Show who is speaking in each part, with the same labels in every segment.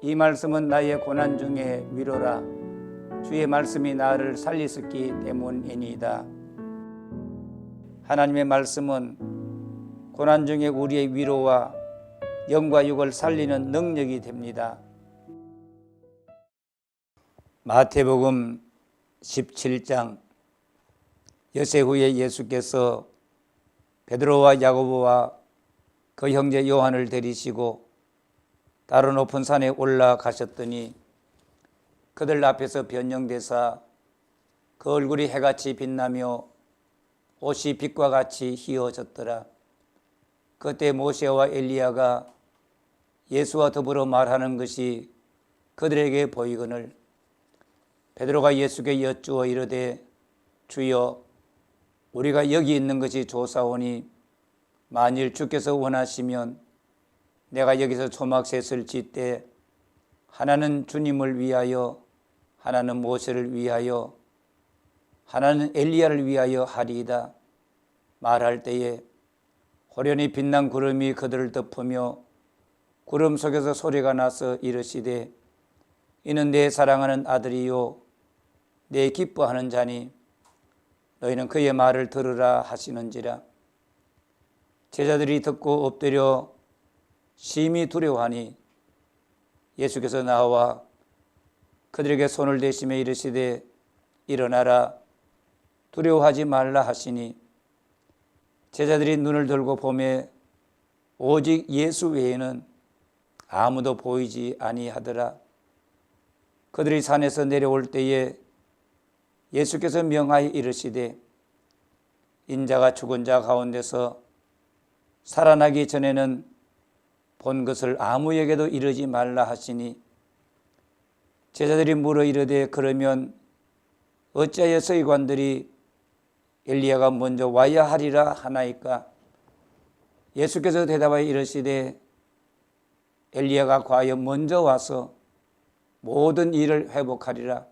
Speaker 1: 이 말씀은 나의 고난 중에 위로라. 주의 말씀이 나를 살리셨기 때문이니이다. 하나님의 말씀은 고난 중에 우리의 위로와 영과 육을 살리는 능력이 됩니다. 마태복음 17장 엿새 후에 예수께서 베드로와 야고보와 그 형제 요한을 데리시고 다른 높은 산에 올라가셨더니 그들 앞에서 변형되사 그 얼굴이 해같이 빛나며 옷이 빛과 같이 희어졌더라. 그때 모세와 엘리야가 예수와 더불어 말하는 것이 그들에게 보이거늘 베드로가 예수께 여쭈어 이르되 주여 우리가 여기 있는 것이 좋사오니 만일 주께서 원하시면 내가 여기서 초막셋을 짓되 하나는 주님을 위하여 하나는 모세를 위하여 하나는 엘리야를 위하여 하리이다. 말할 때에 호련히 빛난 구름이 그들을 덮으며 구름 속에서 소리가 나서 이르시되 이는 내 사랑하는 아들이요 내 기뻐하는 자니 너희는 그의 말을 들으라 하시는지라. 제자들이 듣고 엎드려 심히 두려워하니 예수께서 나와 그들에게 손을 대시며 이르시되 일어나라 두려워하지 말라 하시니 제자들이 눈을 들고 보매 오직 예수 외에는 아무도 보이지 아니하더라. 그들이 산에서 내려올 때에 예수께서 명하여 이르시되 인자가 죽은 자 가운데서 살아나기 전에는 본 것을 아무에게도 이르지 말라 하시니 제자들이 물어 이르되 그러면 어찌하여 서기관들이 엘리야가 먼저 와야 하리라 하나이까? 예수께서 대답하여 이르시되 엘리야가 과연 먼저 와서 모든 일을 회복하리라.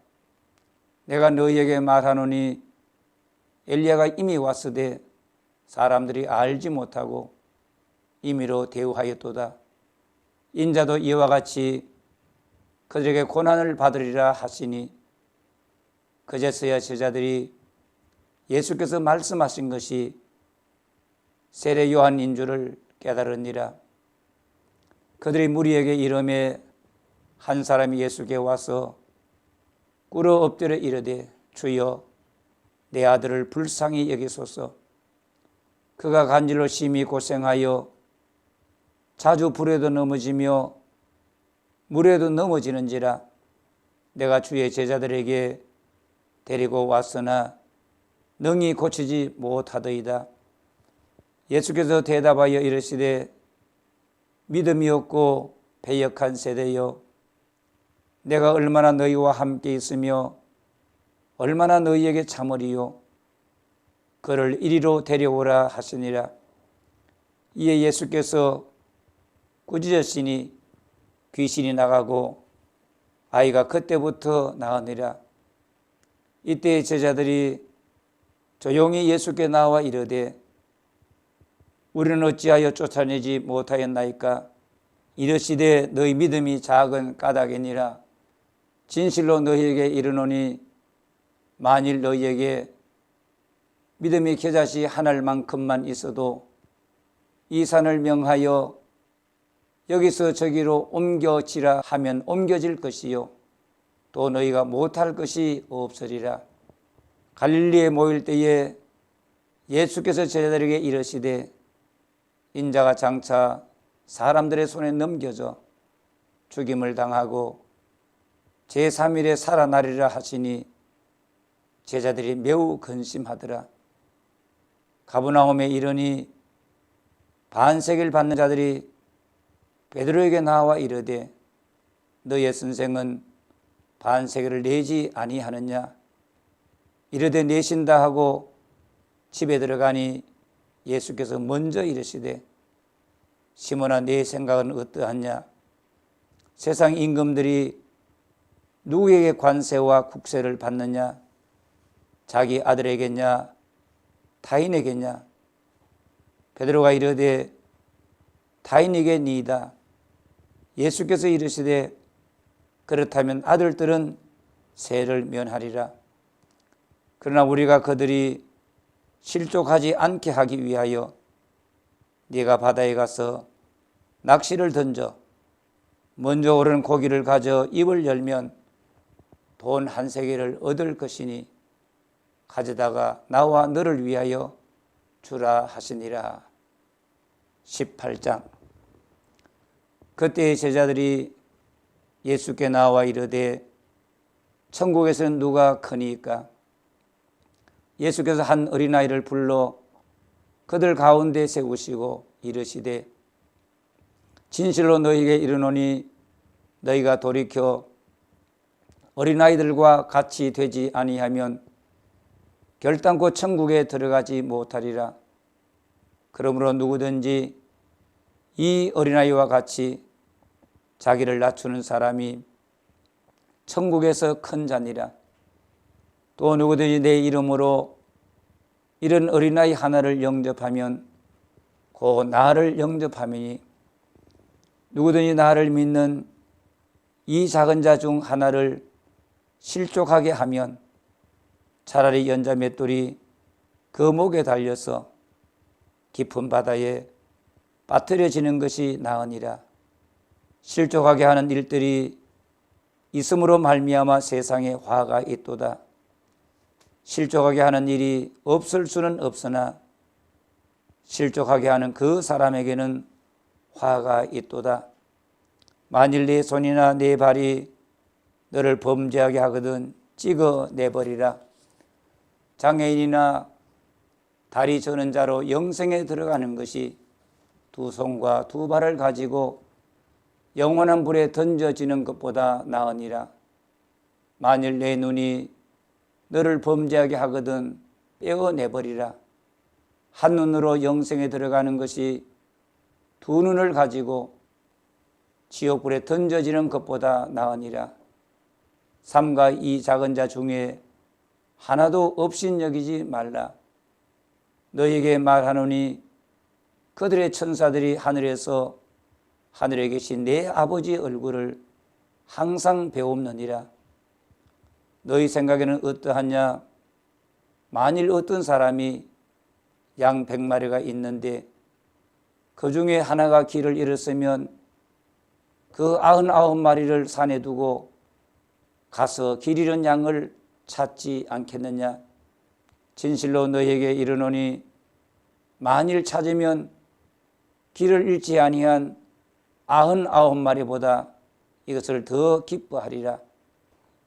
Speaker 1: 내가 너희에게 말하노니 엘리야가 이미 왔으되 사람들이 알지 못하고 임의로 대우하였도다. 인자도 이와 같이 그들에게 고난을 받으리라 하시니 그제서야 제자들이 예수께서 말씀하신 것이 세례 요한인 줄을 깨달으니라. 그들이 무리에게 이르매 한 사람이 예수께 와서 꿇어 엎드려 이르되 주여 내 아들을 불쌍히 여기소서. 그가 간질로 심히 고생하여 자주 불에도 넘어지며 물에도 넘어지는지라. 내가 주의 제자들에게 데리고 왔으나 능히 고치지 못하더이다. 예수께서 대답하여 이르시되 믿음이 없고 배역한 세대여 내가 얼마나 너희와 함께 있으며 얼마나 너희에게 참으리요. 그를 이리로 데려오라 하시니라. 이에 예수께서 꾸짖으시니 귀신이 나가고 아이가 그때부터 나으니라. 이때 제자들이 조용히 예수께 나와 이르되 우리는 어찌하여 쫓아내지 못하였나이까? 이르시되 너희 믿음이 작은 까닭이니라. 진실로 너희에게 이르노니 만일 너희에게 믿음이 겨자씨 한 알만큼만 있어도 이 산을 명하여 여기서 저기로 옮겨지라 하면 옮겨질 것이요 또 너희가 못할 것이 없으리라. 갈릴리에 모일 때에 예수께서 제자들에게 이르시되 인자가 장차 사람들의 손에 넘겨져 죽임을 당하고 제3일에 살아나리라 하시니 제자들이 매우 근심하더라. 가버나움에 이르니 반세기를 받는 자들이 베드로에게 나와 이르되 너의 선생은 반세기를 내지 아니하느냐? 이르되 내신다 하고 집에 들어가니 예수께서 먼저 이르시되 시몬아 네 생각은 어떠하냐? 세상 임금들이 누구에게 관세와 국세를 받느냐? 자기 아들에게냐? 타인에게냐? 베드로가 이르되 타인에게 니이다. 예수께서 이르시되 그렇다면 아들들은 세를 면하리라. 그러나 우리가 그들이 실족하지 않게 하기 위하여 네가 바다에 가서 낚시를 던져 먼저 오른 고기를 가져 입을 열면 돈 한 세겔을 얻을 것이니 가져다가 나와 너를 위하여 주라 하시니라. 18장. 그때의 제자들이 예수께 나와 이르되 천국에서는 누가 크니까? 예수께서 한 어린아이를 불러 그들 가운데 세우시고 이르시되 진실로 너희에게 이르노니 너희가 돌이켜 어린아이들과 같이 되지 아니하면 결단코 천국에 들어가지 못하리라. 그러므로 누구든지 이 어린아이와 같이 자기를 낮추는 사람이 천국에서 큰 자니라. 또 누구든지 내 이름으로 이런 어린아이 하나를 영접하면 곧 나를 영접함이니 누구든지 나를 믿는 이 작은 자 중 하나를 실족하게 하면 차라리 연자 맷돌이 그 목에 달려서 깊은 바다에 빠뜨려지는 것이 나으니라. 실족하게 하는 일들이 있음으로 말미암아 세상에 화가 있도다. 실족하게 하는 일이 없을 수는 없으나 실족하게 하는 그 사람에게는 화가 있도다. 만일 네 손이나 네 발이 너를 범죄하게 하거든 찍어내버리라. 장애인이나 다리 저는 자로 영생에 들어가는 것이 두 손과 두 발을 가지고 영원한 불에 던져지는 것보다 나으니라. 만일 내 눈이 너를 범죄하게 하거든 떼어내버리라. 한 눈으로 영생에 들어가는 것이 두 눈을 가지고 지옥불에 던져지는 것보다 나으니라. 삼가 이 작은 자 중에 하나도 없인 여기지 말라. 너에게 말하노니 그들의 천사들이 하늘에서 하늘에 계신 내 아버지 얼굴을 항상 배웁느니라. 너희 생각에는 어떠하냐? 만일 어떤 사람이 양 100마리가 있는데 그 중에 하나가 길을 잃었으면 그 99마리를 산에 두고 가서 길 잃은 양을 찾지 않겠느냐? 진실로 너희에게 이르노니 만일 찾으면 길을 잃지 아니한 99마리보다 이것을 더 기뻐하리라.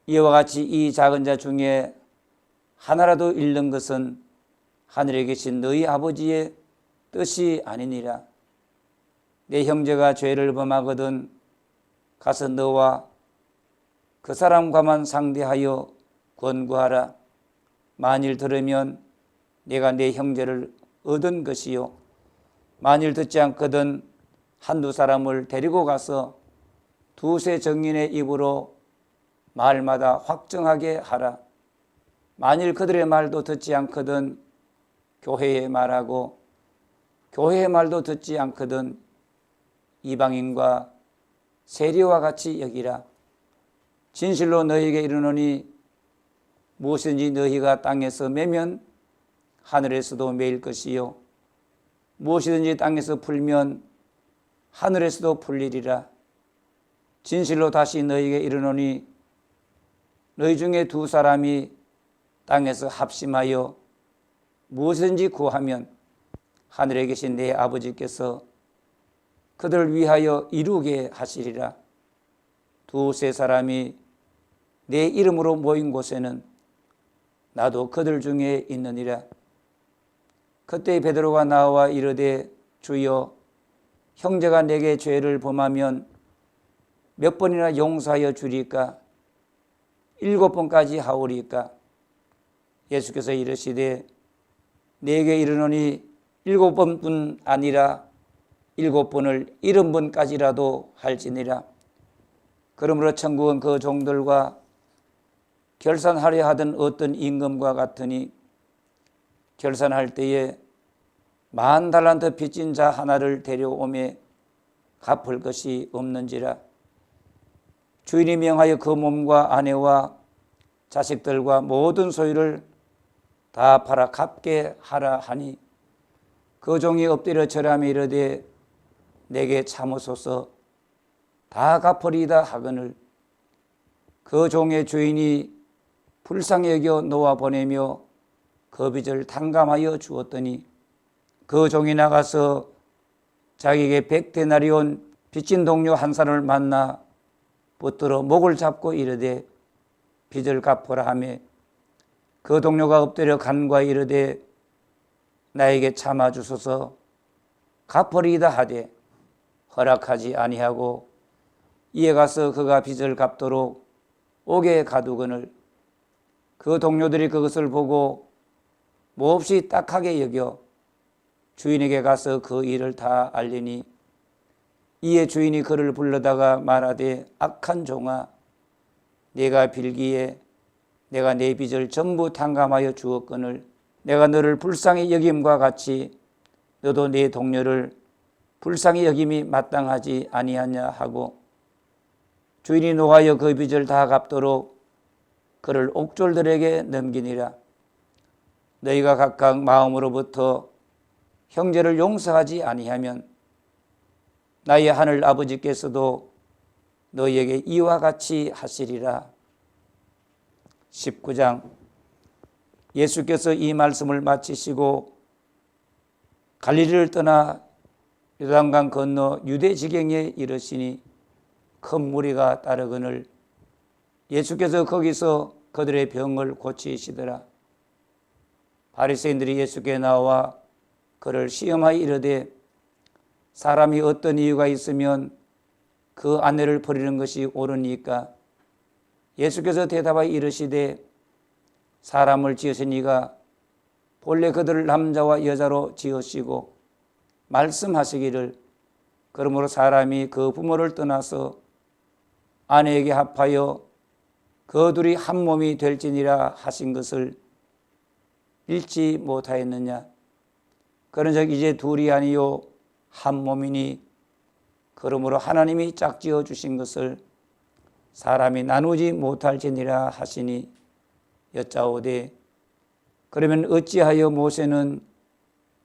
Speaker 1: 이와 같이 이 작은 자 중에 하나라도 잃는 것은 하늘에 계신 너희 아버지의 뜻이 아니니라. 내 형제가 죄를 범하거든 가서 너와 그 사람과만 상대하여 권고하라. 만일 들으면 내가 내 형제를 얻은 것이요 만일 듣지 않거든 한두 사람을 데리고 가서 두세 정인의 입으로 말마다 확정하게 하라. 만일 그들의 말도 듣지 않거든 교회의 말하고 교회의 말도 듣지 않거든 이방인과 세리와 같이 여기라. 진실로 너희에게 이르노니 무엇이든지 너희가 땅에서 매면 하늘에서도 매일 것이요 무엇이든지 땅에서 풀면 하늘에서도 풀리리라. 진실로 다시 너희에게 이르노니 너희 중에 두 사람이 땅에서 합심하여 무엇이든지 구하면 하늘에 계신 내 아버지께서 그들을 위하여 이루게 하시리라. 두세 사람이 내 이름으로 모인 곳에는 나도 그들 중에 있느니라. 그때 베드로가 나와 이르되 주여 형제가 내게 죄를 범하면 몇 번이나 용서하여 주리까? 7번까지 하오리까? 예수께서 이르시되 내게 이르노니 7번뿐 아니라 7번을 70번까지라도 할지니라. 그러므로 천국은 그 종들과 결산하려 하던 어떤 임금과 같으니 결산할 때에 10,000달란트 빚진 자 하나를 데려오매 갚을 것이 없는지라. 주인이 명하여 그 몸과 아내와 자식들과 모든 소유를 다 팔아 갚게 하라 하니 그 종이 엎드려 절하며 이르되 내게 참으소서 다 갚으리이다 하거늘 그 종의 주인이 불쌍히 여겨 놓아 보내며 그 빚을 탕감하여 주었더니 그 종이 나가서 자기에게 100데나리온 빚진 동료 한 사람을 만나 붙들어 목을 잡고 이르되 빚을 갚으라 하며 그 동료가 엎드려 간과히 이르되 나에게 참아 주소서 갚으리이다 하되 허락하지 아니하고 이에 가서 그가 빚을 갚도록 옥에 가두거늘 그 동료들이 그것을 보고 몹시 딱하게 여겨 주인에게 가서 그 일을 다 알리니 이에 주인이 그를 불러다가 말하되 악한 종아 네가 빌기에 내가 내 빚을 전부 탕감하여 주었거늘 내가 너를 불쌍히 여김과 같이 너도 네 동료를 불쌍히 여김이 마땅하지 아니하냐 하고 주인이 노하여 그 빚을 다 갚도록 그를 옥졸들에게 넘기니라. 너희가 각각 마음으로부터 형제를 용서하지 아니하면 나의 하늘 아버지께서도 너희에게 이와 같이 하시리라. 19장. 예수께서 이 말씀을 마치시고 갈릴리를 떠나 요단강 건너 유대 지경에 이르시니 큰 무리가 따르거늘 예수께서 거기서 그들의 병을 고치시더라. 바리새인들이 예수께 나와 그를 시험하여 이르되 사람이 어떤 이유가 있으면 그 아내를 버리는 것이 옳으니까? 예수께서 대답하여 이르시되 사람을 지으신 이가 본래 그들을 남자와 여자로 지으시고 말씀하시기를 그러므로 사람이 그 부모를 떠나서 아내에게 합하여 그 둘이 한 몸이 될지니라 하신 것을 읽지 못하였느냐? 그런즉 이제 둘이 아니요 한 몸이니 그러므로 하나님이 짝지어 주신 것을 사람이 나누지 못할지니라 하시니 여짜오되 그러면 어찌하여 모세는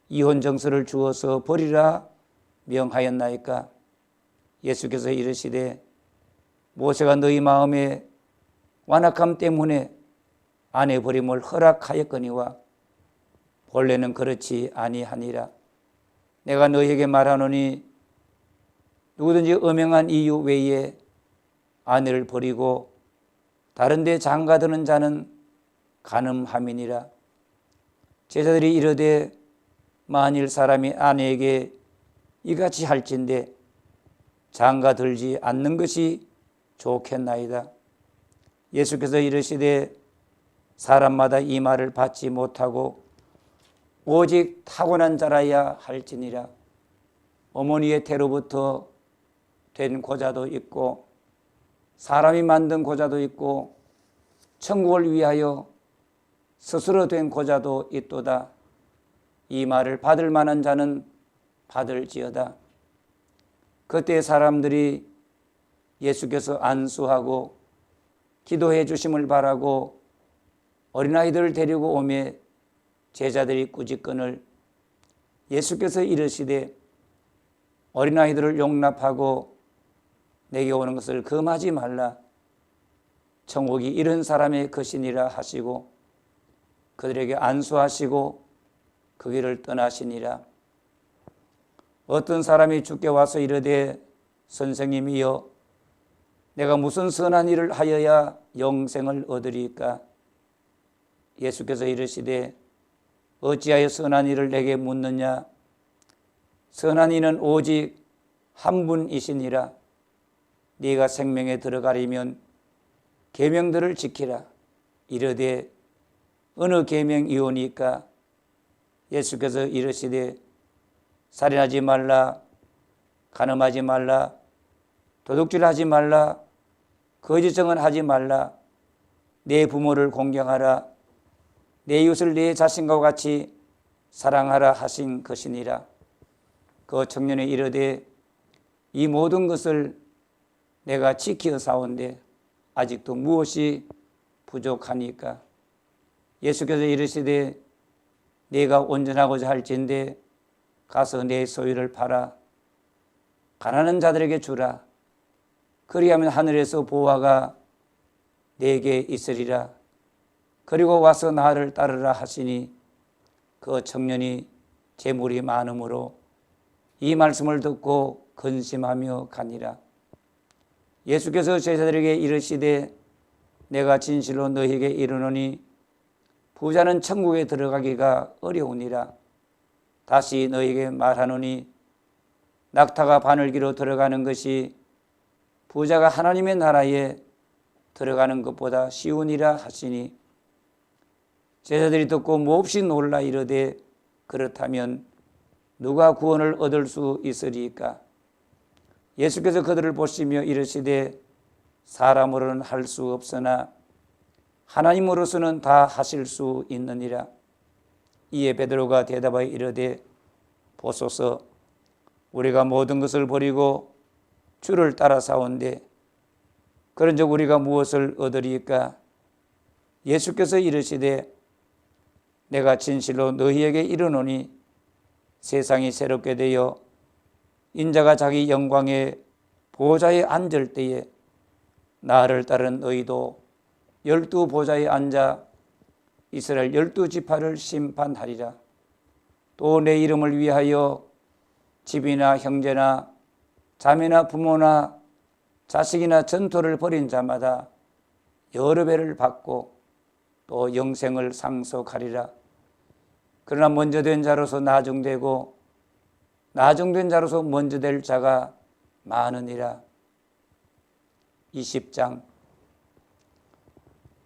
Speaker 1: 이혼 정서를 주어서 버리라 명하였나이까? 예수께서 이르시되 모세가 너희 마음에 완악함 때문에 아내 버림을 허락하였거니와 본래는 그렇지 아니하니라. 내가 너희에게 말하노니 누구든지 엄명한 이유 외에 아내를 버리고 다른 데 장가드는 자는 간음함이니라. 제자들이 이르되 만일 사람이 아내에게 이같이 할진대 장가들지 않는 것이 좋겠나이다. 예수께서 이르시되 사람마다 이 말을 받지 못하고 오직 타고난 자라야 할지니라. 어머니의 태로부터 된 고자도 있고 사람이 만든 고자도 있고 천국을 위하여 스스로 된 고자도 있도다. 이 말을 받을 만한 자는 받을지어다. 그때 사람들이 예수께서 안수하고 기도해 주심을 바라고 어린아이들을 데리고 오매 제자들이 꾸짖거늘 예수께서 이르시되 어린아이들을 용납하고 내게 오는 것을 금하지 말라. 천국이 이런 사람의 것이니라 하시고 그들에게 안수하시고 그 길을 떠나시니라. 어떤 사람이 주께 와서 이르되 선생님이여 내가 무슨 선한 일을 하여야 영생을 얻으리까? 예수께서 이르시되 어찌하여 선한 일을 내게 묻느냐? 선한 이는 오직 한 분이시니라. 네가 생명에 들어가려면 계명들을 지키라. 이르되 어느 계명이오니까? 예수께서 이르시되 살인하지 말라, 간음하지 말라, 도둑질하지 말라, 거짓 증언하지 말라, 내 부모를 공경하라, 내 이웃을 내 자신과 같이 사랑하라 하신 것이니라. 그 청년이 이르되 이 모든 것을 내가 지키어 사온데 아직도 무엇이 부족하니까? 예수께서 이르시되 내가 온전하고자 할진대 가서 내 소유를 팔아 가난한 자들에게 주라. 그리하면 하늘에서 보화가 내게 있으리라. 그리고 와서 나를 따르라 하시니 그 청년이 재물이 많음으로 이 말씀을 듣고 근심하며 가니라. 예수께서 제자들에게 이르시되 내가 진실로 너희에게 이르노니 부자는 천국에 들어가기가 어려우니라. 다시 너희에게 말하노니 낙타가 바늘기로 들어가는 것이 부자가 하나님의 나라에 들어가는 것보다 쉬우니라 하시니 제자들이 듣고 몹시 놀라 이르되 그렇다면 누가 구원을 얻을 수 있으리까? 예수께서 그들을 보시며 이르시되 사람으로는 할 수 없으나 하나님으로서는 다 하실 수 있느니라. 이에 베드로가 대답하여 이르되 보소서 우리가 모든 것을 버리고 주를 따라 사온데 그런즉 우리가 무엇을 얻으리까? 예수께서 이르시되 내가 진실로 너희에게 이르노니 세상이 새롭게 되어 인자가 자기 영광의 보좌에 앉을 때에 나를 따른 너희도 12 보좌에 앉아 이스라엘 12지파를 심판하리라. 또 내 이름을 위하여 집이나 형제나 자매나 부모나 자식이나 전토를 벌인 자마다 여러 배를 받고 또 영생을 상속하리라. 그러나 먼저 된 자로서 나중되고 나중된 자로서 먼저 될 자가 많으니라. 20장.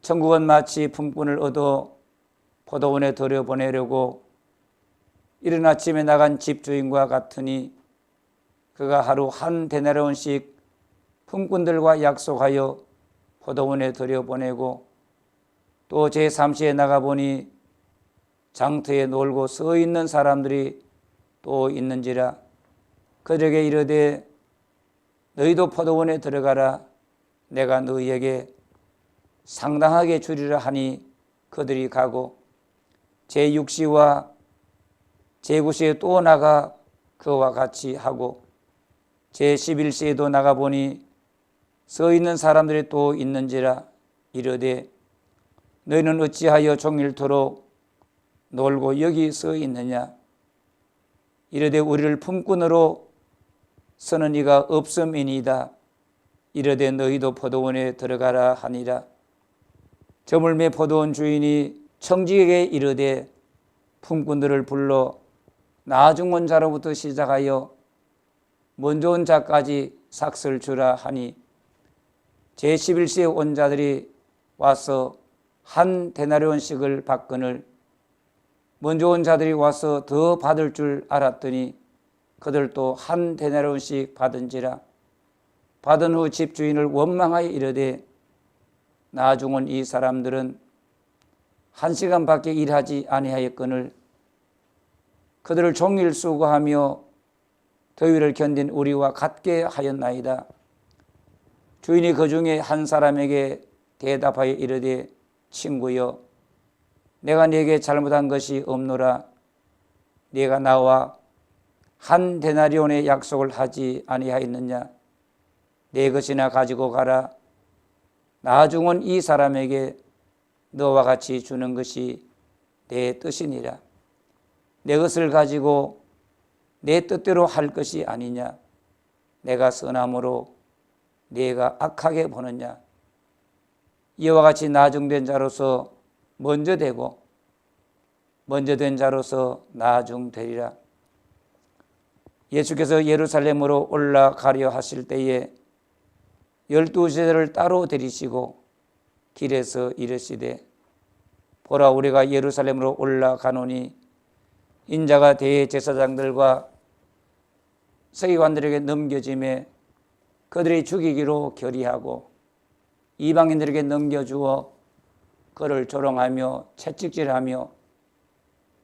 Speaker 1: 천국은 마치 품꾼을 얻어 포도원에 들여보내려고 이른 아침에 나간 집주인과 같으니 그가 하루 한 데나리온씩 품꾼들과 약속하여 포도원에 들여보내고 또 제3시에 나가보니 장터에 놀고 서 있는 사람들이 또 있는지라. 그들에게 이르되 너희도 포도원에 들어가라. 내가 너희에게 상당하게 주리라 하니 그들이 가고 제6시와 제9시에 또 나가 그와 같이 하고 제11시에도 나가보니 서 있는 사람들이 또 있는지라. 이르되 너희는 어찌하여 종일토록 놀고 여기 서 있느냐? 이르되 우리를 품꾼으로 서는 이가 없음이니이다. 이르되 너희도 포도원에 들어가라 하니라. 저물매 포도원 주인이 청지에게 이르되 품꾼들을 불러 나중 온 자로부터 시작하여 먼저 온 자까지 삭을 주라 하니 제11시에 온 자들이 와서 한 데나리온씩을 받거늘 먼저 온 자들이 와서 더 받을 줄 알았더니 그들도 한 데나리온씩 받은지라. 받은 후 집주인을 원망하여 이르되 나중 온 이 사람들은 1시간밖에 일하지 아니하였거늘 그들을 종일 수고하며 더위를 견딘 우리와 같게 하였나이다. 주인이 그 중에 한 사람에게 대답하여 이르되 친구여 내가 네게 잘못한 것이 없노라. 네가 나와 한 데나리온의 약속을 하지 아니하였느냐? 네 것이나 가지고 가라. 나중 온 이 사람에게 너와 같이 주는 것이 내 뜻이니라. 내 것을 가지고 내 뜻대로 할 것이 아니냐? 내가 선함으로 네가 악하게 보느냐? 이와 같이 나중된 자로서 먼저 되고 먼저 된 자로서 나중되리라. 예수께서 예루살렘으로 올라가려 하실 때에 12제자를 따로 데리시고 길에서 이르시되 보라 우리가 예루살렘으로 올라가노니 인자가 대제사장들과 서기관들에게 넘겨짐에 그들이 죽이기로 결의하고 이방인들에게 넘겨주어 그를 조롱하며 채찍질하며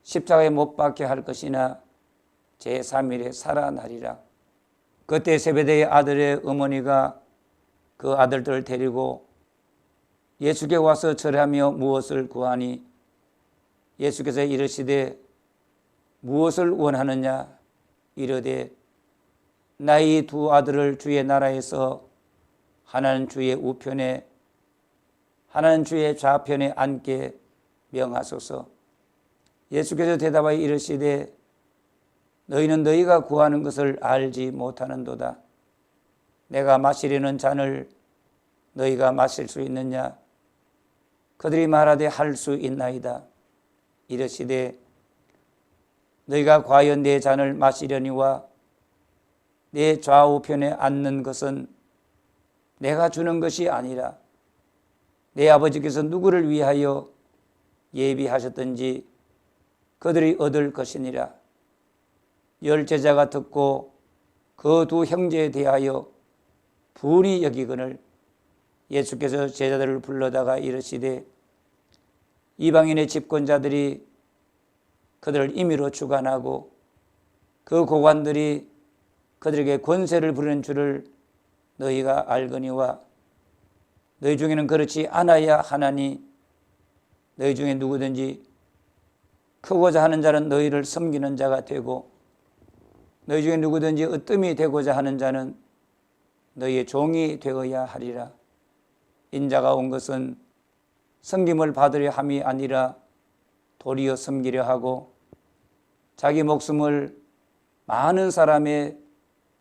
Speaker 1: 십자가에 못 박게 할 것이나 제3일에 살아나리라. 그때 세베대의 아들의 어머니가 그 아들들을 데리고 예수께 와서 절하며 무엇을 구하니 예수께서 이르시되 무엇을 원하느냐 이르되 나의 두 아들을 주의 나라에서 하나는 주의 우편에 하나는 주의 좌편에 앉게 명하소서. 예수께서 대답하여 이르시되 너희는 너희가 구하는 것을 알지 못하는도다. 내가 마시려는 잔을 너희가 마실 수 있느냐? 그들이 말하되 할 수 있나이다. 이르시되 너희가 과연 내 잔을 마시려니와 내 좌우편에 앉는 것은 내가 주는 것이 아니라 내 아버지께서 누구를 위하여 예비하셨든지 그들이 얻을 것이니라. 열 제자가 듣고 그 두 형제에 대하여 분이 여기거늘 예수께서 제자들을 불러다가 이르시되 이방인의 집권자들이 그들을 임의로 주관하고 그 고관들이 그들에게 권세를 부리는 줄을 너희가 알거니와 너희 중에는 그렇지 않아야 하나니 너희 중에 누구든지 크고자 하는 자는 너희를 섬기는 자가 되고 너희 중에 누구든지 으뜸이 되고자 하는 자는 너희의 종이 되어야 하리라. 인자가 온 것은 섬김을 받으려 함이 아니라 도리어 섬기려 하고 자기 목숨을 많은 사람의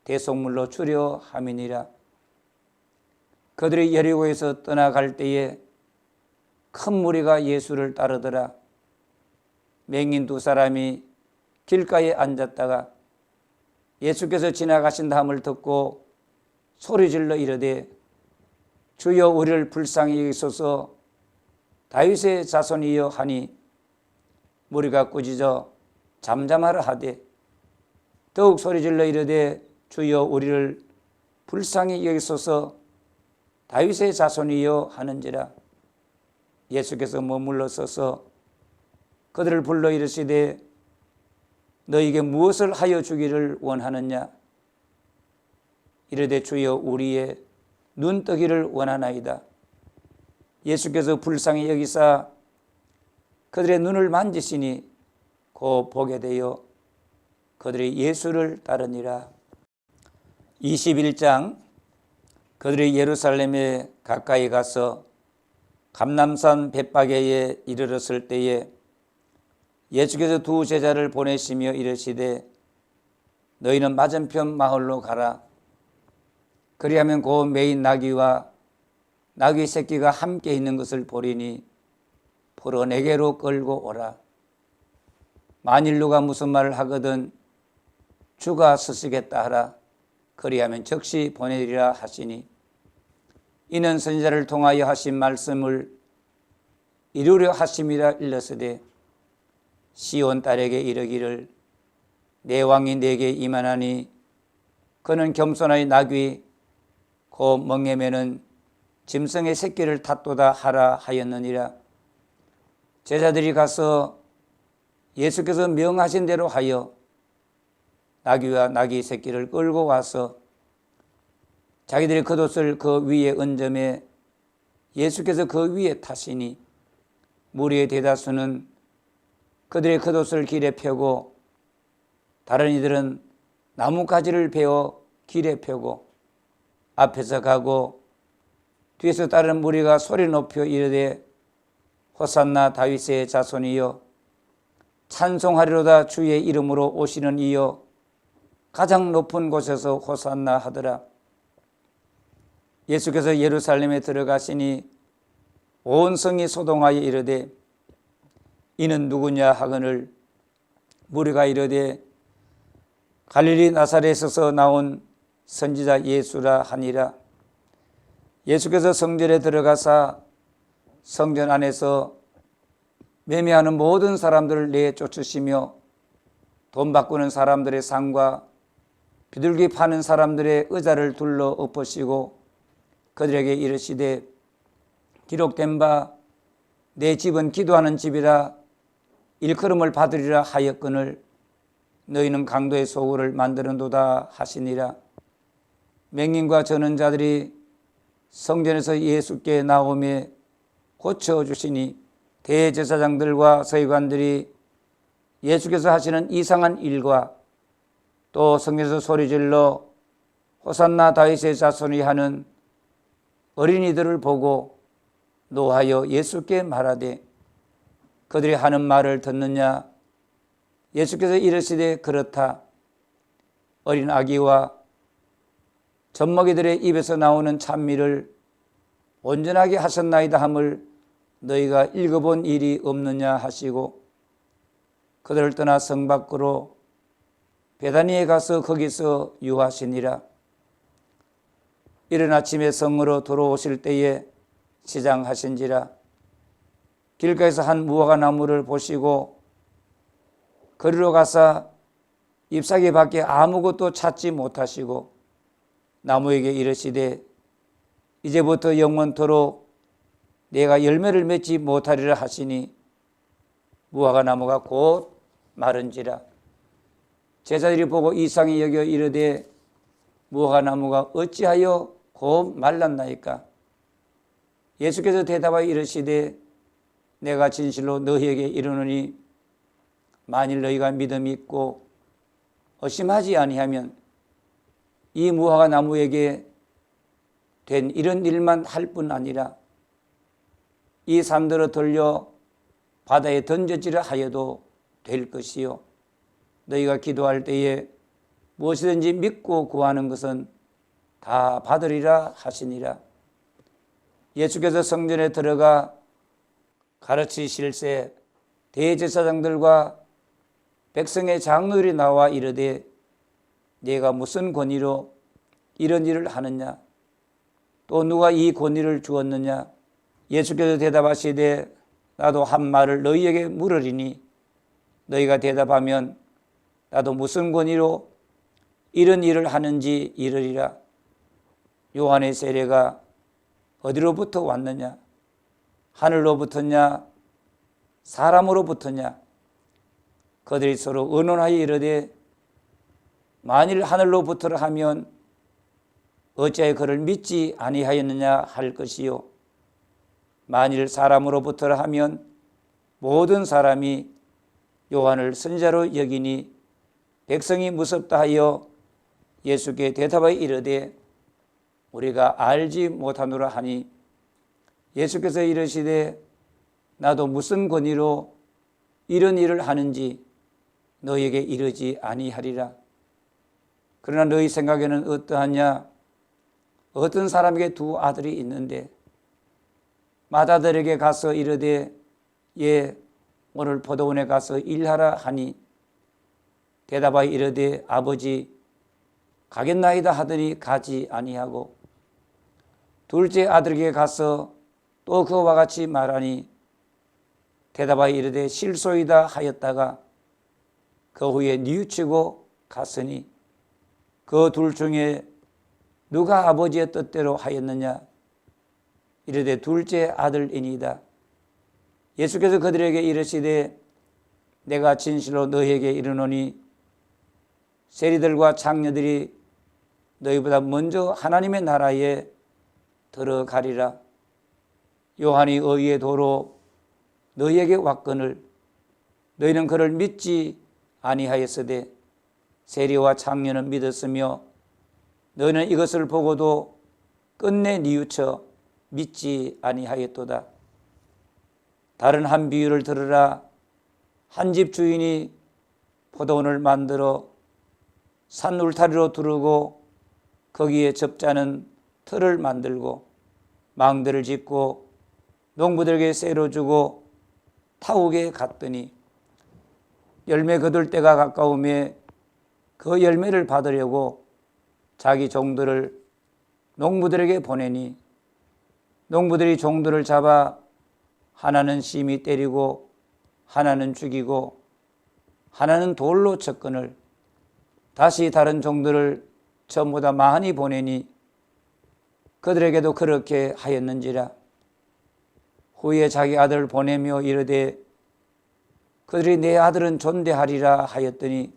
Speaker 1: 대속물로 주려 함이니라. 그들이 여리고에서 떠나갈 때에 큰 무리가 예수를 따르더라. 맹인 두 사람이 길가에 앉았다가 예수께서 지나가신 다음을 듣고 소리질러 이르되 주여 우리를 불쌍히 여기소서 다윗의 자손이여 하니 무리가 꾸짖어 잠잠하라 하되 더욱 소리질러 이르되 주여 우리를 불쌍히 여기소서 다윗의 자손이여 하는지라. 예수께서 머물러 서서 그들을 불러 이르시되 너희에게 무엇을 하여 주기를 원하느냐? 이르되 주여 우리의 눈뜨기를 원하나이다. 예수께서 불쌍히 여기사 그들의 눈을 만지시니 곧 보게 되어 그들이 예수를 따르니라. 21장. 그들이 예루살렘에 가까이 가서 감람산 벳바게에 이르렀을 때에 예수께서 두 제자를 보내시며 이르시되 너희는 맞은편 마을로 가라. 그리하면 곧 매인 나귀와 나귀 새끼가 함께 있는 것을 보리니 보러 내게로 끌고 오라. 만일 누가 무슨 말을 하거든 주가 쓰시겠다 하라. 그리하면 즉시 보내리라 하시니 이는 선지자를 통하여 하신 말씀을 이루려 하심이라 일렀으되 시온 딸에게 이르기를 내 왕이 내게 임하나니 그는 겸손하여 나귀 곧 멍에매는 짐승의 새끼를 탔도다 하라 하였느니라. 제자들이 가서 예수께서 명하신 대로 하여 나귀와 나귀 새끼를 끌고 와서 자기들의 겉옷을 그 위에 얹음에 예수께서 그 위에 타시니 무리의 대다수는 그들의 겉옷을 길에 펴고 다른 이들은 나뭇가지를 베어 길에 펴고 앞에서 가고 뒤에서 따르는 무리가 소리 높여 이르되 호산나 다윗의 자손이여 찬송하리로다 주의 이름으로 오시는 이여 가장 높은 곳에서 호산나 하더라. 예수께서 예루살렘에 들어가시니 온 성이 소동하여 이르되 이는 누구냐 하거늘 무리가 이르되 갈릴리 나사렛에서 나온 선지자 예수라 하니라. 예수께서 성전에 들어가사 성전 안에서 매매하는 모든 사람들을 내쫓으시며 돈 바꾸는 사람들의 상과 비둘기 파는 사람들의 의자를 둘러 엎으시고 그들에게 이르시되 기록된 바 내 집은 기도하는 집이라 일컬음을 받으리라 하였거늘 너희는 강도의 소굴을 만드는도다 하시니라. 맹인과 저는 자들이 성전에서 예수께 나오며 고쳐주시니 대제사장들과 서기관들이 예수께서 하시는 이상한 일과 또 성전에서 소리질러 호산나 다윗의 자손이 하는 어린이들을 보고 노하여 예수께 말하되 그들이 하는 말을 듣느냐? 예수께서 이르시되 그렇다. 어린 아기와 젖먹이들의 입에서 나오는 찬미를 온전하게 하셨나이다 함을 너희가 읽어본 일이 없느냐 하시고 그들을 떠나 성 밖으로 베다니에 가서 거기서 유하시니라. 이른 아침에 성으로 들어오실 때에 시장하신지라. 길가에서 한 무화과 나무를 보시고 거리로 가사 잎사귀 밖에 아무것도 찾지 못하시고 나무에게 이르시되 이제부터 영원토록 내가 열매를 맺지 못하리라 하시니 무화과 나무가 곧 마른지라. 제자들이 보고 이상히 여겨 이르되 무화과 나무가 어찌하여 곧 말랐나이까? 예수께서 대답하여 이르시되 내가 진실로 너희에게 이르노니 만일 너희가 믿음이 있고 의심하지 아니하면 이 무화과 나무에게 된 이런 일만 할 뿐 아니라 이 산들을 돌려 바다에 던져지라 하여도 될 것이요 너희가 기도할 때에 무엇이든지 믿고 구하는 것은 다 받으리라 하시니라. 예수께서 성전에 들어가 가르치실새 대제사장들과 백성의 장로들이 나와 이르되 네가 무슨 권위로 이런 일을 하느냐? 또 누가 이 권위를 주었느냐? 예수께서 대답하시되 나도 한 말을 너희에게 물으리니 너희가 대답하면 나도 무슨 권위로 이런 일을 하는지 이르리라. 요한의 세례가 어디로부터 왔느냐? 하늘로부터냐? 사람으로부터냐? 그들이 서로 의논하여 이르되 만일 하늘로부터라 하면 어찌하여 그를 믿지 아니하였느냐 할 것이요 만일 사람으로부터라 하면 모든 사람이 요한을 선지자로 여기니 백성이 무섭다 하여 예수께 대답하여 이르되 우리가 알지 못하노라 하니 예수께서 이르시되 나도 무슨 권위로 이런 일을 하는지 너희에게 이르지 아니하리라. 그러나 너희 생각에는 어떠하냐? 어떤 사람에게 두 아들이 있는데 맏아들에게 가서 이르되 예 오늘 포도원에 가서 일하라 하니 대답하여 이르되 아버지 가겠나이다 하더니 가지 아니하고 둘째 아들에게 가서 또 그와 같이 말하니 대답하여 이르되 실소이다 하였다가 그 후에 뉘우치고 갔으니 그 둘 중에 누가 아버지의 뜻대로 하였느냐? 이르되 둘째 아들이니이다. 예수께서 그들에게 이르시되 내가 진실로 너희에게 이르노니 세리들과 장녀들이 너희보다 먼저 하나님의 나라에 들어가리라. 요한이 의의 도로 너희에게 왔거늘 너희는 그를 믿지 아니하였으되 세리와 장녀는 믿었으며 너희는 이것을 보고도 끝내 뉘우쳐 믿지 아니하였도다. 다른 한 비유를 들으라. 한 집 주인이 포도원을 만들어 산 울타리로 두르고 거기에 접자는 틀을 만들고 망대를 짓고 농부들에게 쇠로 주고 타국에 갔더니 열매 거둘 때가 가까우며 그 열매를 받으려고 자기 종들을 농부들에게 보내니 농부들이 종들을 잡아 하나는 심히 때리고 하나는 죽이고 하나는 돌로 쳤거늘 다시 다른 종들을 전부 다 많이 보내니 그들에게도 그렇게 하였는지라. 후에 자기 아들을 보내며 이르되 그들이 내 아들은 존대하리라 하였더니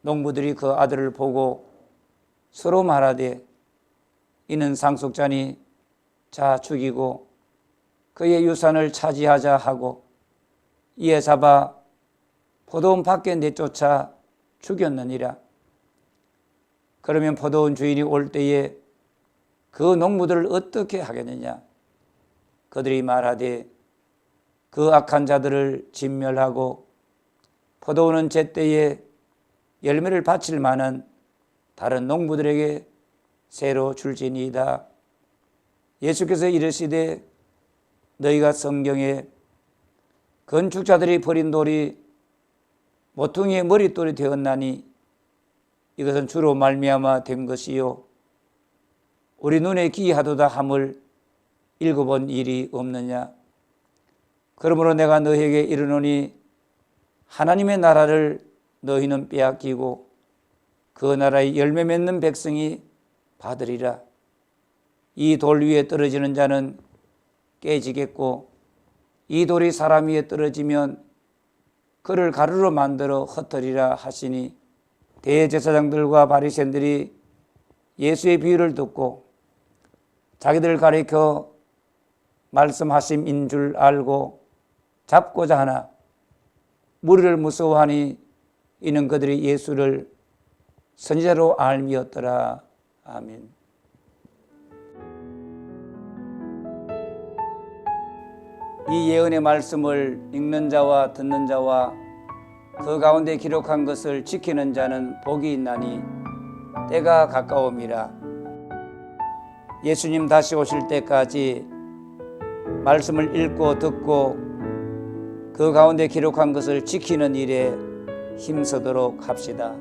Speaker 1: 농부들이 그 아들을 보고 서로 말하되 이는 상속자니 자 죽이고 그의 유산을 차지하자 하고 이에 잡아 포도원 밖에 내쫓아 죽였느니라. 그러면 포도원 주인이 올 때에 그 농부들을 어떻게 하겠느냐? 그들이 말하되 그 악한 자들을 진멸하고 포도원은 제때에 열매를 바칠 만한 다른 농부들에게 새로 줄지니이다. 예수께서 이르시되 너희가 성경에 건축자들이 버린 돌이 모퉁이의 머릿돌이 되었나니 이것은 주로 말미암아 된 것이요 우리 눈에 기이하도다 함을 읽어본 일이 없느냐. 그러므로 내가 너희에게 이르노니 하나님의 나라를 너희는 빼앗기고 그 나라의 열매 맺는 백성이 받으리라. 이 돌 위에 떨어지는 자는 깨지겠고 이 돌이 사람 위에 떨어지면 그를 가루로 만들어 흩으리라 하시니 대제사장들과 바리새인들이 예수의 비유를 듣고 자기들을 가리켜 말씀하심인 줄 알고 잡고자 하나 무리를 무서워하니 이는 그들이 예수를 선지자로 알미었더라. 아멘. 이 예언의 말씀을 읽는 자와 듣는 자와 그 가운데 기록한 것을 지키는 자는 복이 있나니 때가 가까움이라. 예수님 다시 오실 때까지 말씀을 읽고 듣고 그 가운데 기록한 것을 지키는 일에 힘쓰도록 합시다.